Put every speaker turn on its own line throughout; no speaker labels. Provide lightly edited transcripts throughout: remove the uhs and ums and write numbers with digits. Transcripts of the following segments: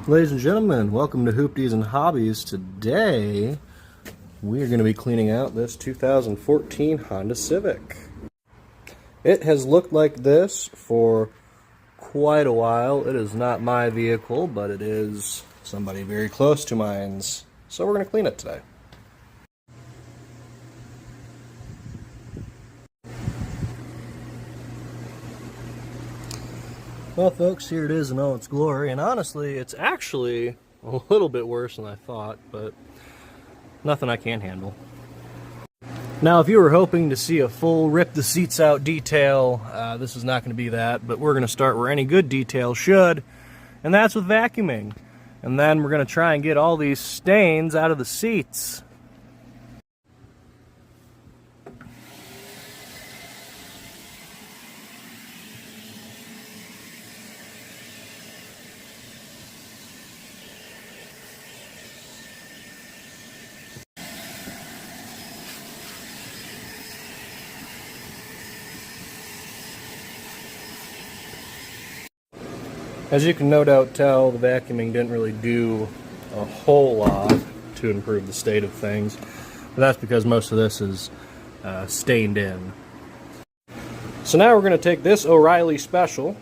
Ladies and gentlemen, welcome to Hoopties and Hobbies. Today, we are going to be cleaning out this 2014 Honda Civic. It has looked like this for quite a while. It is not my vehicle, but it is somebody very close to mine's. So we're going to clean it today. Well, folks, here it is in all its glory, and honestly, it's actually a little bit worse than I thought, but nothing I can't handle. Now, if you were hoping to see a full rip the seats out detail, this is not going to be that, but we're going to start where any good detail should, and that's with vacuuming. And then we're going to try and get all these stains out of the seats. As you can no doubt tell, the vacuuming didn't really do a whole lot to improve the state of things. But that's because most of this is stained in. So now we're going to take this O'Reilly Special,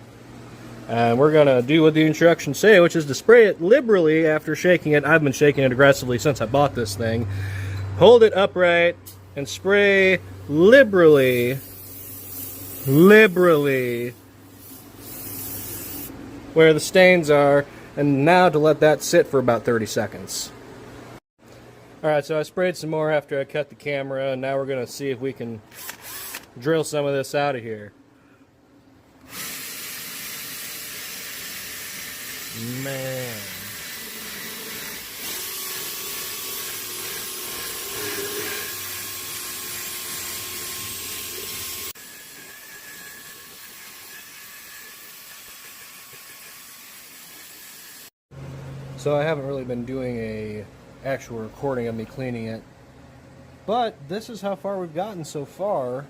and we're going to do what the instructions say, which is to spray it liberally after shaking it. I've been shaking it aggressively since I bought this thing. Hold it upright and spray liberally where the stains are, and now to let that sit for about 30 seconds. Alright, so I sprayed some more after I cut the camera, and now we're going to see if we can drill some of this out of here. Man. So I haven't really been doing a actual recording of me cleaning it, but this is how far we've gotten so far,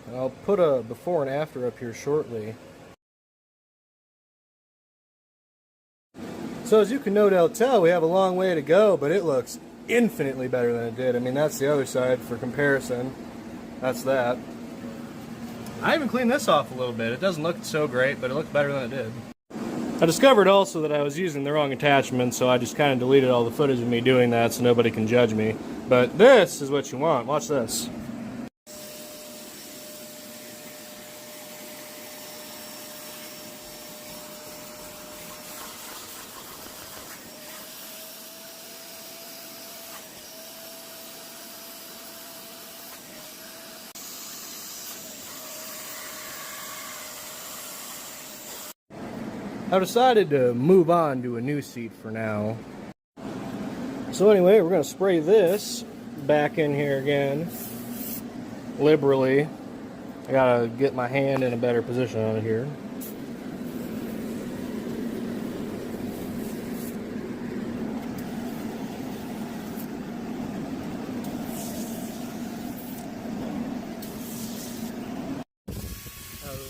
and I'll put a before and after up here shortly. So as you can no doubt tell, we have a long way to go, but it looks infinitely better than it did. I mean, that's the other side for comparison. That's that. I even cleaned this off a little bit. It doesn't look so great, but it looks better than it did. I discovered also that I was using the wrong attachment, so I just kind of deleted all the footage of me doing that so nobody can judge me. But this is what you want. Watch this. I've decided to move on to a new seat for now. So anyway, we're going to spray this back in here again, liberally. I gotta get my hand in a better position on it here.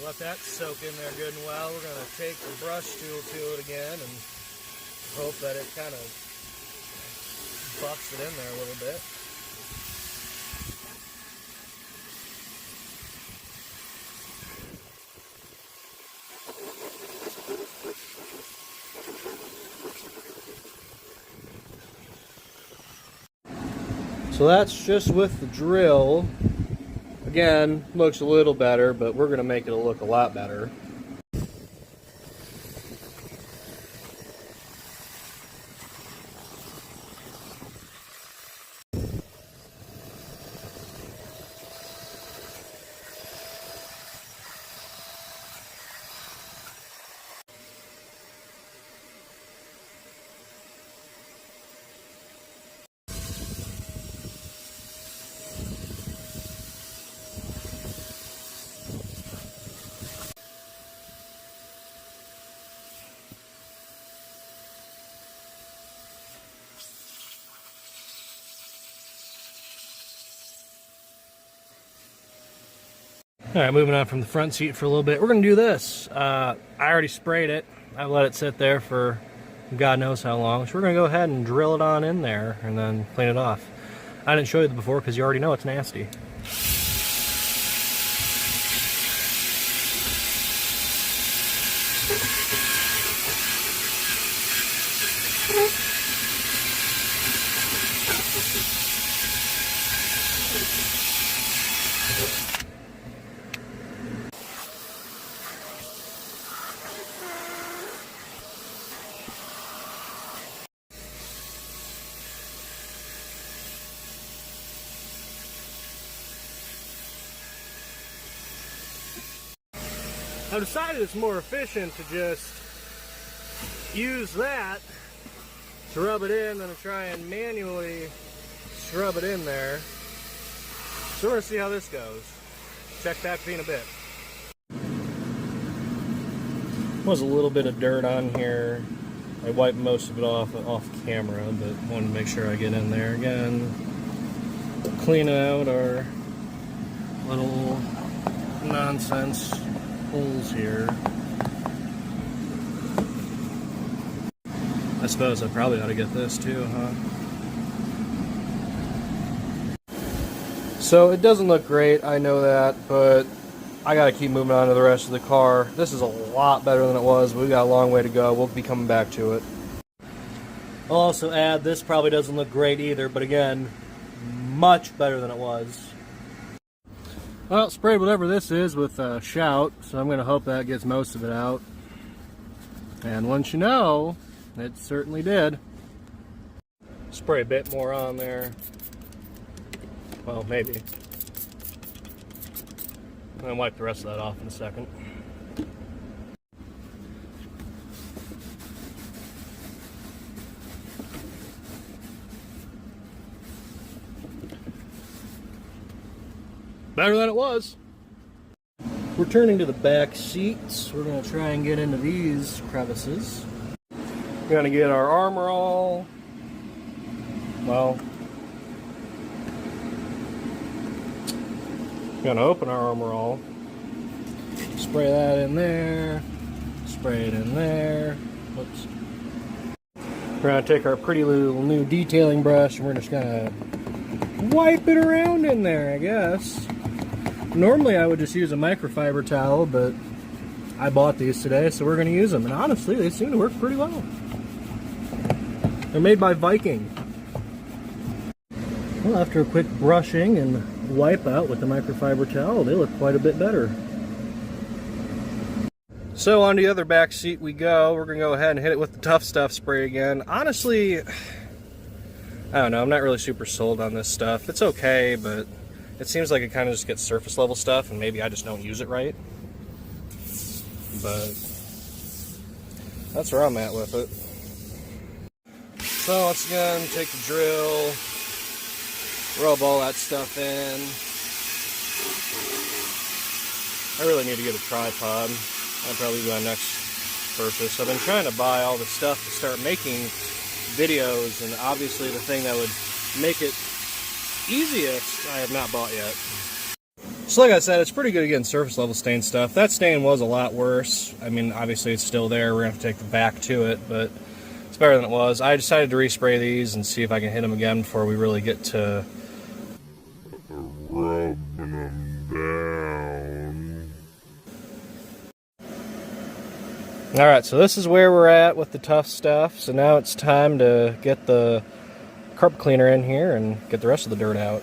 Let that soak in there good and well. We're going to take the brush tool to it again and hope that it kind of buffs it in there a little bit. So that's just with the drill. Again, looks a little better, but we're going to make it look a lot better. Alright, moving on from the front seat for a little bit. We're going to do this. I already sprayed it. I let it sit there for God knows how long. So we're going to go ahead and drill it on in there and then clean it off. I didn't show you before because you already know it's nasty. I decided it's more efficient to just use that to rub it in than to try and manually scrub it in there. So we're going to see how this goes. Check back in a bit. Was a little bit of dirt on here. I wiped most of it off camera, but wanted to make sure I get in there again. Clean out our little nonsense holes here. I suppose I probably ought to get this too, huh? So it doesn't look great, I know that, but I gotta keep moving on to the rest of the car. This is a lot better than it was, but we got a long way to go. We'll be coming back to it. I'll also add, this probably doesn't look great either, but again, much better than it was. Well, sprayed whatever this is with Shout, so I'm going to hope that gets most of it out. And once you know, it certainly did. Spray a bit more on there. Well, maybe. I'm going to wipe the rest of that off in a second. Better than it was. We're turning to the back seats. We're going to try and get into these crevices. We're going to get our armor all, well, we're going to open our armor all, spray that in there, spray it in there. Whoops. We're going to take our pretty little new detailing brush and we're just going to wipe it around in there, I guess. Normally I would just use a microfiber towel, but I bought these today, so we're going to use them. And honestly, they seem to work pretty well. They're made by Viking. Well, after a quick brushing and wipe out with the microfiber towel, they look quite a bit better. So on the other back seat we go. We're going to go ahead and hit it with the Tough Stuff spray again. Honestly, I don't know. I'm not really super sold on this stuff. It's okay, but it seems like it kind of just gets surface level stuff, and maybe I just don't use it right. But that's where I'm at with it. So once again, take the drill, rub all that stuff in. I really need to get a tripod. That'll probably be my next purchase. I've been trying to buy all the stuff to start making videos, and obviously the thing that would make it easiest I have not bought yet. So like I said, it's pretty good at getting surface level stain stuff. That stain was a lot worse. I mean, obviously it's still there. We're going to have to take the back to it, but it's better than it was. I decided to respray these and see if I can hit them again before we really get to rubbing them down. Alright, so this is where we're at with the Tough Stuff. So now it's time to get the carpet cleaner in here and get the rest of the dirt out.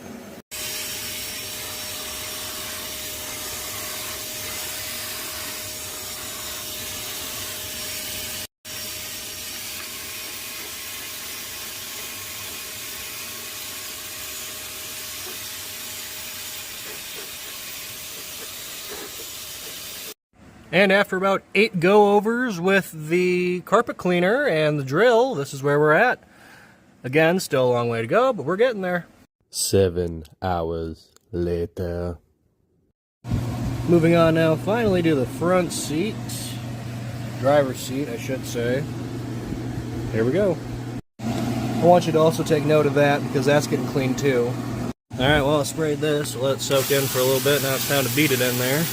And after about 8 go-overs with the carpet cleaner and the drill, this is where we're at. Again, still a long way to go, but we're getting there. 7 hours later. Moving on now, finally to the front seat. Driver's seat, I should say. Here we go. I want you to also take note of that because that's getting clean too. Alright, well I sprayed this, so let it soak in for a little bit. Now it's time to beat it in there.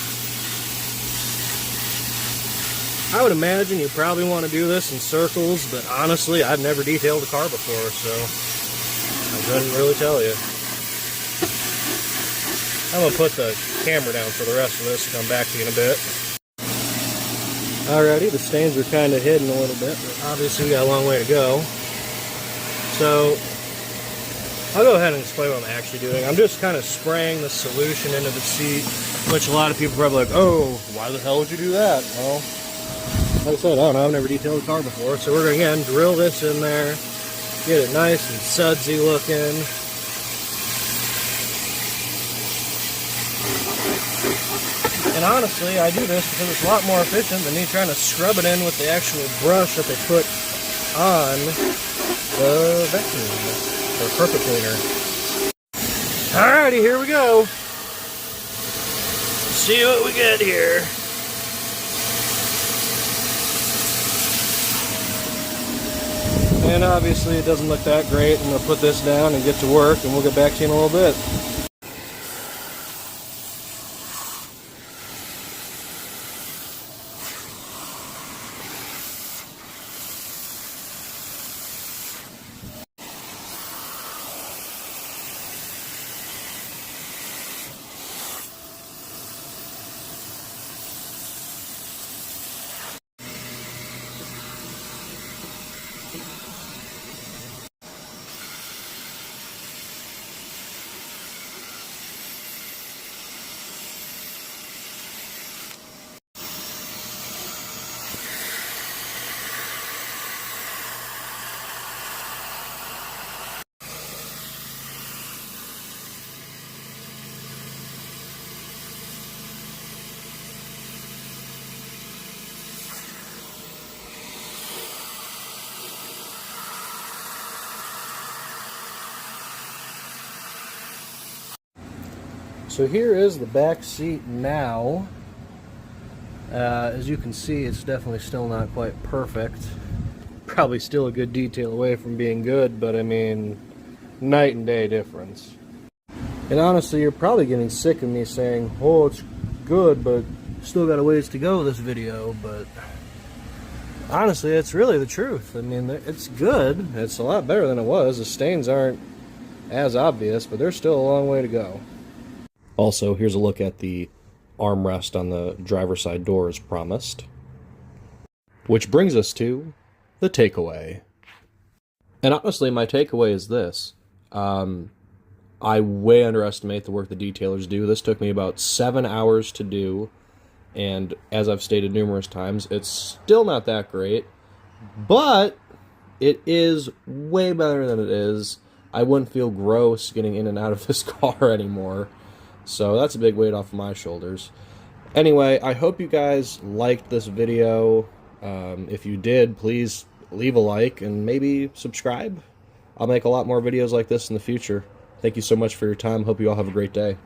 I would imagine you probably want to do this in circles, but honestly, I've never detailed a car before, so I couldn't really tell you. I'm going to put the camera down for the rest of this and come back to you in a bit. Alrighty, the stains are kind of hidden a little bit, but obviously we got a long way to go. So, I'll go ahead and explain what I'm actually doing. I'm just kind of spraying the solution into the seat, which a lot of people are probably like, oh, why the hell would you do that? Well, like I said, I don't know, I've never detailed a car before, so we're going to, again, drill this in there, get it nice and sudsy looking. And honestly, I do this because it's a lot more efficient than me trying to scrub it in with the actual brush that they put on the vacuum, or carpet cleaner. Alrighty, here we go. See what we get here. And obviously it doesn't look that great. I'm going to put this down and get to work, and we'll get back to you in a little bit. So here is the back seat now. As you can see, it's definitely still not quite perfect. Probably still a good detail away from being good, but I mean, night and day difference. And honestly, you're probably getting sick of me saying, oh, it's good, but still got a ways to go this video, but honestly, it's really the truth. I mean, it's good. It's a lot better than it was. The stains aren't as obvious, but there's still a long way to go. Also, here's a look at the armrest on the driver's side door as promised. Which brings us to the takeaway. And honestly, my takeaway is this. I way underestimate the work the detailers do. This took me about 7 hours to do, and as I've stated numerous times, it's still not that great, but it is way better than it is. I wouldn't feel gross getting in and out of this car anymore. So that's a big weight off of my shoulders. Anyway, I hope you guys liked this video. If you did, please leave a like and maybe subscribe. I'll make a lot more videos like this in the future. Thank you so much for your time. Hope you all have a great day.